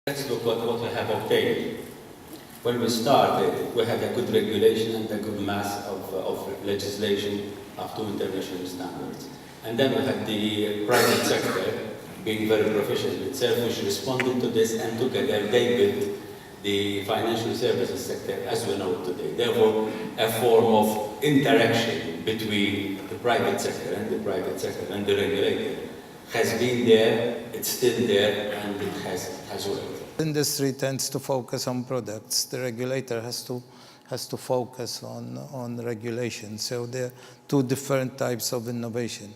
Let's look at what we have obtained. When we started, we had a good regulation and a good mass of legislation up to international standards. And then we had the private sector being very proficient itself, which responded to this, and together they built the financial services sector as we know it today. Therefore, a form of interaction between the private sector and the regulator has been there, it's still there, and it has worked. Industry tends to focus on products. The regulator has to focus on regulation. So there are two different types of innovation.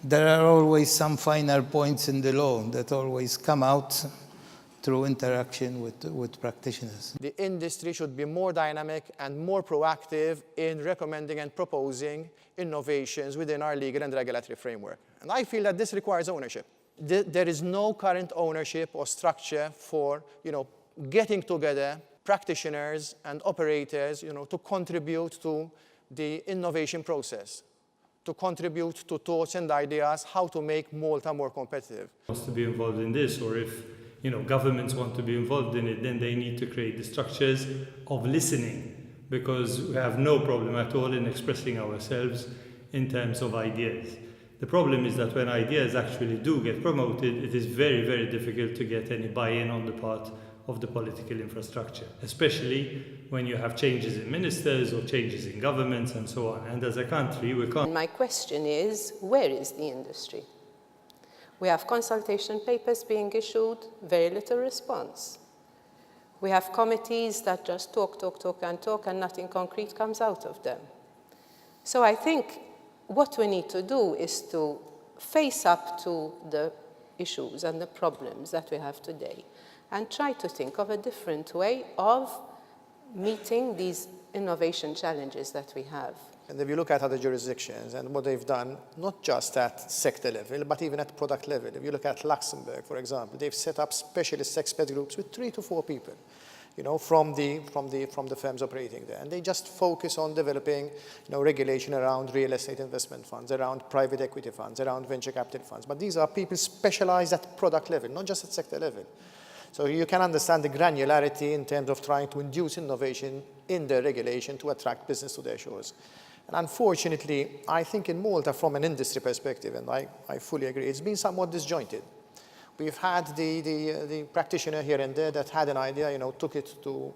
There are always some finer points in the law that always come out through interaction with practitioners. The industry should be more dynamic and more proactive in recommending and proposing innovations within our legal and regulatory framework. And I feel that this requires ownership. There is no current ownership or structure for, getting together practitioners and operators, to contribute to the innovation process, to contribute to thoughts and ideas how to make Malta more competitive. Wants to be involved in this, or if governments want to be involved in it, then they need to create the structures of listening, because we have no problem at all in expressing ourselves in terms of ideas. The problem is that when ideas actually do get promoted, it is very, very difficult to get any buy-in on the part of the political infrastructure, especially when you have changes in ministers or changes in governments and so on. And as a country, we can't. My question is, where is the industry? We have consultation papers being issued, very little response. We have committees that just talk, and nothing concrete comes out of them. So I think what we need to do is to face up to the issues and the problems that we have today and try to think of a different way of meeting these innovation challenges that we have. And if you look at other jurisdictions and what they've done, not just at sector level, but even at product level. If you look at Luxembourg, for example, they've set up specialist expert groups with 3 to 4 people, from the firms operating there. And they just focus on developing, regulation around real estate investment funds, around private equity funds, around venture capital funds. But these are people specialized at product level, not just at sector level. So you can understand the granularity in terms of trying to induce innovation in their regulation to attract business to their shores. And unfortunately, I think in Malta, from an industry perspective, and I fully agree, it's been somewhat disjointed. We've had the practitioner here and there that had an idea, took it to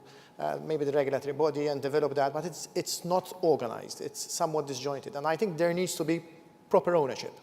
maybe the regulatory body and developed that, but it's not organized. It's somewhat disjointed. And I think there needs to be proper ownership.